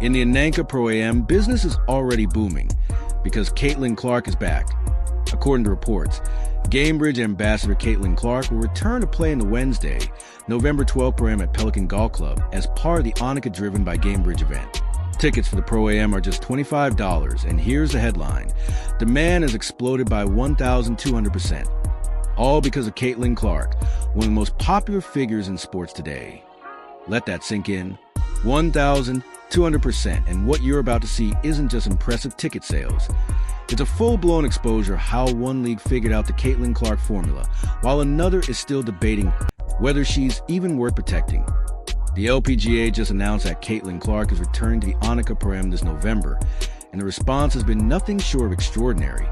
In the Ananka Pro-Am, business is already booming because Caitlin Clark is back. According to reports, Gamebridge ambassador Caitlin Clark will return to play in the Wednesday, November 12th Pro-Am at Pelican Golf Club as part of the Annika Driven by Gamebridge event. Tickets for the Pro-Am are just $25, and here's the headline. Demand has exploded by 1,200%. All because of Caitlin Clark, one of the most popular figures in sports today. Let that sink in. 1,200%, and what you're about to see isn't just impressive ticket sales. It's a full-blown exposure of how one league figured out the Caitlin Clark formula, while another is still debating whether she's even worth protecting. The LPGA just announced that Caitlin Clark is returning to the Annika Pro-Am this November, and the response has been nothing short of extraordinary.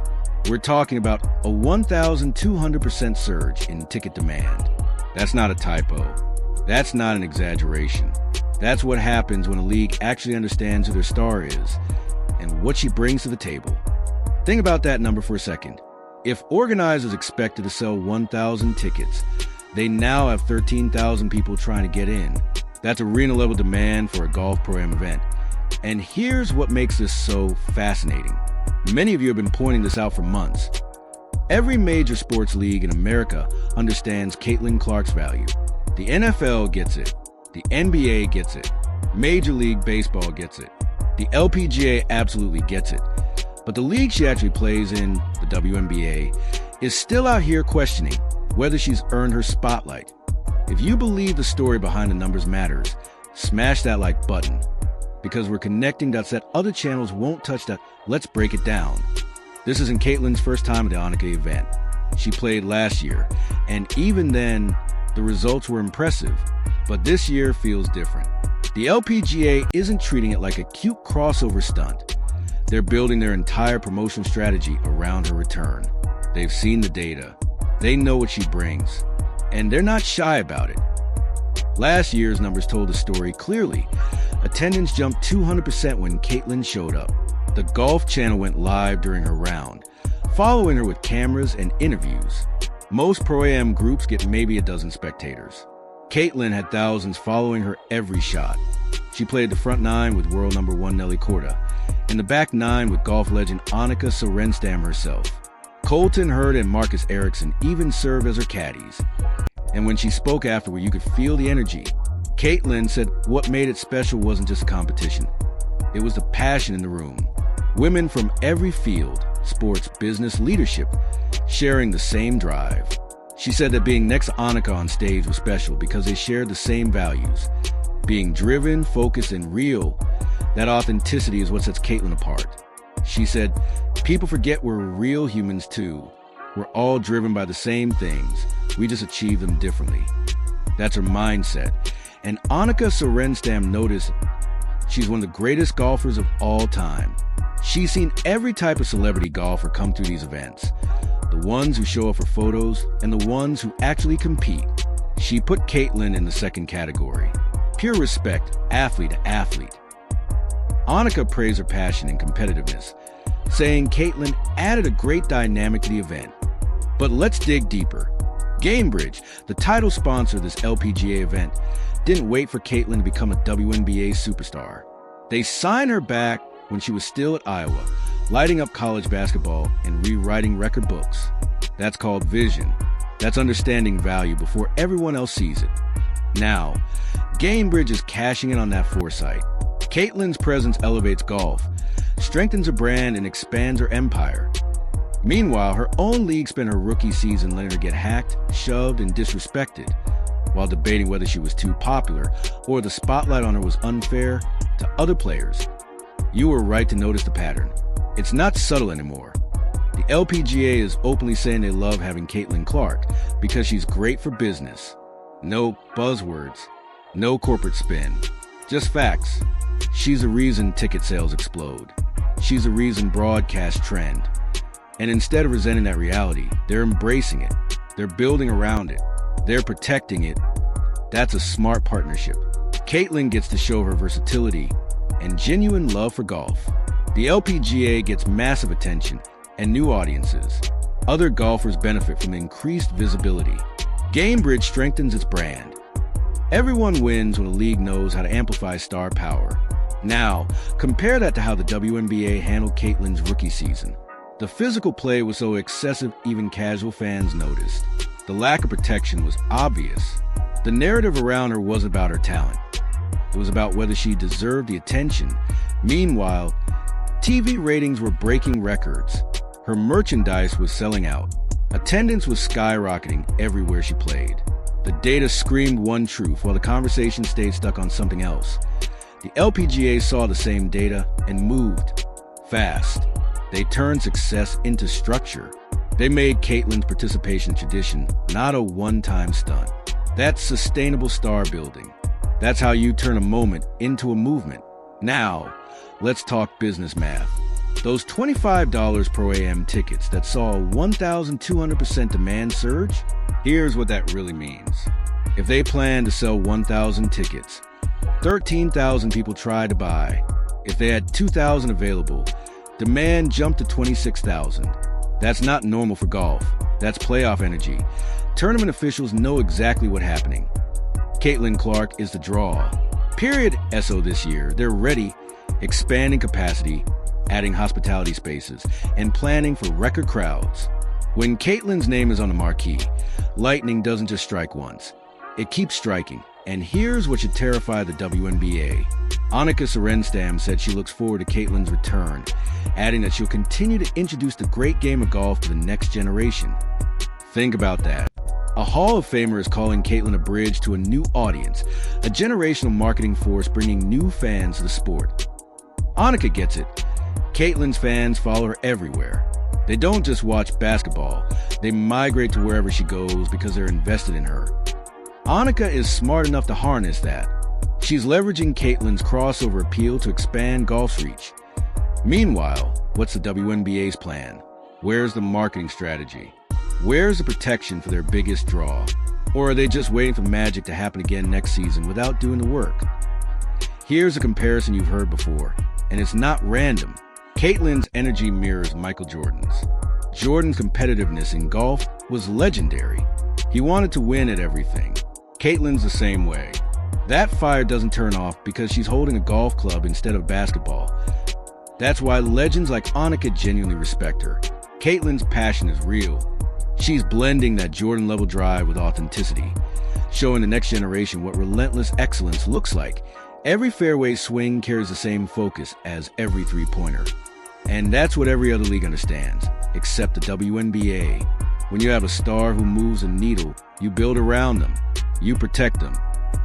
We're talking about a 1,200% surge in ticket demand. That's not a typo. That's not an exaggeration. That's what happens when a league actually understands who their star is and what she brings to the table. Think about that number for a second. If organizers expected to sell 1,000 tickets, they now have 13,000 people trying to get in. That's arena-level demand for a golf pro-am event. And here's what makes this so fascinating. Many of you have been pointing this out for months. Every major sports league in America understands Caitlin Clark's value. The NFL gets it. The NBA gets it. Major League Baseball gets it. The LPGA absolutely gets it. But the league she actually plays in, the WNBA, is still out here questioning whether she's earned her spotlight. If you believe the story behind the numbers matters, smash that like button. Because we're connecting dots that other channels won't touch that. Let's break it down. This isn't Caitlin's first time at the Annika event. She played last year, and even then, the results were impressive. But this year feels different. The LPGA isn't treating it like a cute crossover stunt. They're building their entire promotional strategy around her return. They've seen the data. They know what she brings. And they're not shy about it. Last year's numbers told the story clearly. Attendance jumped 200% when Caitlin showed up. The Golf Channel went live during her round, following her with cameras and interviews. Most Pro-Am groups get maybe a dozen spectators. Caitlin had thousands following her every shot. She played the front nine with world number 1 Nelly Korda, and the back nine with golf legend Annika Sorenstam herself. Colton Hurd and Marcus Ericsson even served as her caddies. And when she spoke afterward, you could feel the energy. Caitlin said what made it special wasn't just a competition. It was the passion in the room. Women from every field, sports, business, leadership, sharing the same drive. She said that being next to Annika on stage was special because they shared the same values. Being driven, focused, and real, that authenticity is what sets Caitlin apart. She said, people forget we're real humans too. We're all driven by the same things. We just achieve them differently. That's her mindset. And Annika Sorenstam noticed she's one of the greatest golfers of all time. She's seen every type of celebrity golfer come through these events. The ones who show up for photos and the ones who actually compete. She put Caitlin in the second category. Pure respect, athlete to athlete. Annika praised her passion and competitiveness, saying Caitlin added a great dynamic to the event. But let's dig deeper. Gamebridge, the title sponsor of this LPGA event, didn't wait for Caitlin to become a WNBA superstar. They signed her back when she was still at Iowa, lighting up college basketball and rewriting record books. That's called vision. That's understanding value before everyone else sees it. Now, Gamebridge is cashing in on that foresight. Caitlin's presence elevates golf, strengthens her brand, and expands her empire. Meanwhile, her own league spent her rookie season letting her get hacked, shoved, and disrespected, while debating whether she was too popular or the spotlight on her was unfair to other players. You were right to notice the pattern. It's not subtle anymore. The LPGA is openly saying they love having Caitlin Clark because she's great for business. No buzzwords, no corporate spin, just facts. She's the reason ticket sales explode. She's the reason broadcasts trend. And instead of resenting that reality, they're embracing it. They're building around it. They're protecting it. That's a smart partnership. Caitlin gets to show her versatility and genuine love for golf. The LPGA gets massive attention and new audiences. Other golfers benefit from increased visibility. Gamebridge strengthens its brand. Everyone wins when a league knows how to amplify star power. Now, compare that to how the WNBA handled Caitlyn's rookie season. The physical play was so excessive even casual fans noticed. The lack of protection was obvious. The narrative around her wasn't about her talent. It was about whether she deserved the attention. Meanwhile, TV ratings were breaking records. Her merchandise was selling out. Attendance was skyrocketing everywhere she played. The data screamed one truth while the conversation stayed stuck on something else. The LPGA saw the same data and moved fast. They turned success into structure. They made Caitlyn's participation tradition, not a one-time stunt. That's sustainable star building. That's how you turn a moment into a movement. Now, let's talk business math. Those $25 per AM tickets that saw a 1,200% demand surge, here's what that really means. If they plan to sell 1,000 tickets, 13,000 people tried to buy. If they had 2,000 available, demand jumped to 26,000. That's not normal for golf. That's playoff energy. Tournament officials know exactly what's happening. Caitlin Clark is the draw. Period. SO this year. They're ready, expanding capacity, adding hospitality spaces, and planning for record crowds. When Caitlin's name is on the marquee, lightning doesn't just strike once. It keeps striking. And here's what should terrify the WNBA. Annika Sorenstam said she looks forward to Caitlin's return, adding that she'll continue to introduce the great game of golf to the next generation. Think about that. A Hall of Famer is calling Caitlin a bridge to a new audience, a generational marketing force bringing new fans to the sport. Annika gets it. Caitlin's fans follow her everywhere. They don't just watch basketball, they migrate to wherever she goes because they're invested in her. Annika is smart enough to harness that. She's leveraging Caitlin's crossover appeal to expand golf's reach. Meanwhile, what's the WNBA's plan? Where's the marketing strategy? Where's the protection for their biggest draw? Or are they just waiting for magic to happen again next season without doing the work? Here's a comparison you've heard before, and it's not random. Caitlin's energy mirrors Michael Jordan's. Jordan's competitiveness in golf was legendary. He wanted to win at everything. Caitlin's the same way. That fire doesn't turn off because she's holding a golf club instead of basketball. That's why legends like Annika genuinely respect her. Caitlin's passion is real. She's blending that Jordan-level drive with authenticity, showing the next generation what relentless excellence looks like. Every fairway swing carries the same focus as every three-pointer. And that's what every other league understands, except the WNBA. When you have a star who moves a needle, you build around them. You protect them.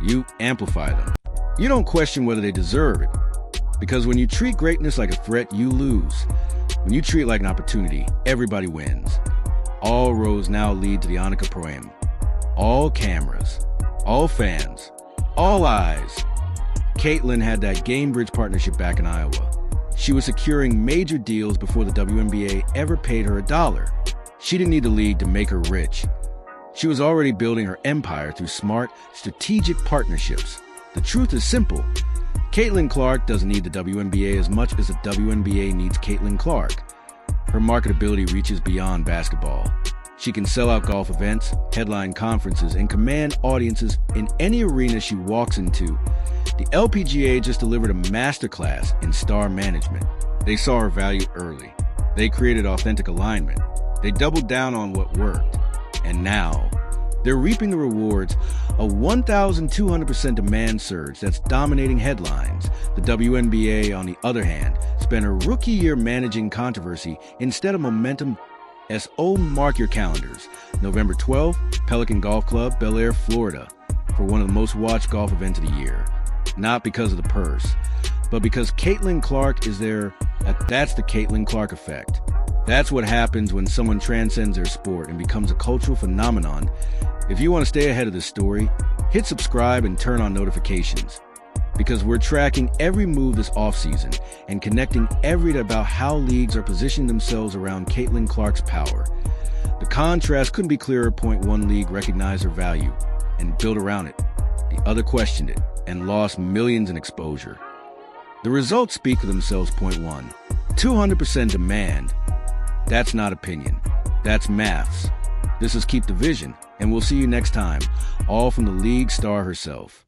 You amplify them. You don't question whether they deserve it. Because when you treat greatness like a threat, you lose. When you treat it like an opportunity, everybody wins. All roads now lead to the Annika Pro-Am. All cameras, all fans, all eyes. Caitlin had that Gamebridge partnership back in Iowa. She was securing major deals before the WNBA ever paid her $1. She didn't need the league to make her rich. She was already building her empire through smart, strategic partnerships. The truth is simple. Caitlin Clark doesn't need the WNBA as much as the WNBA needs Caitlin Clark. Her marketability reaches beyond basketball. She can sell out golf events, headline conferences, and command audiences in any arena she walks into. The LPGA just delivered a masterclass in star management. They saw her value early. They created authentic alignment. They doubled down on what worked. And now, they're reaping the rewards, a 1,200% demand surge that's dominating headlines. The WNBA, on the other hand, spent her rookie year managing controversy instead of momentum. SO, mark your calendars. November 12th, Pelican Golf Club, Bel Air, Florida, for one of the most watched golf events of the year. Not because of the purse, but because Caitlin Clark is there. That's the Caitlin Clark effect. That's what happens when someone transcends their sport and becomes a cultural phenomenon. If you want to stay ahead of this story, hit subscribe and turn on notifications. Because we're tracking every move this offseason and connecting every bit about how leagues are positioning themselves around Caitlin Clark's power. The contrast couldn't be clearer. Point one league recognized her value and built around it. The other questioned it and lost millions in exposure. The results speak for themselves. Point one, 200% demand. That's not opinion. That's maths. This is Keep the Vision, and we'll see you next time, all from the league star herself.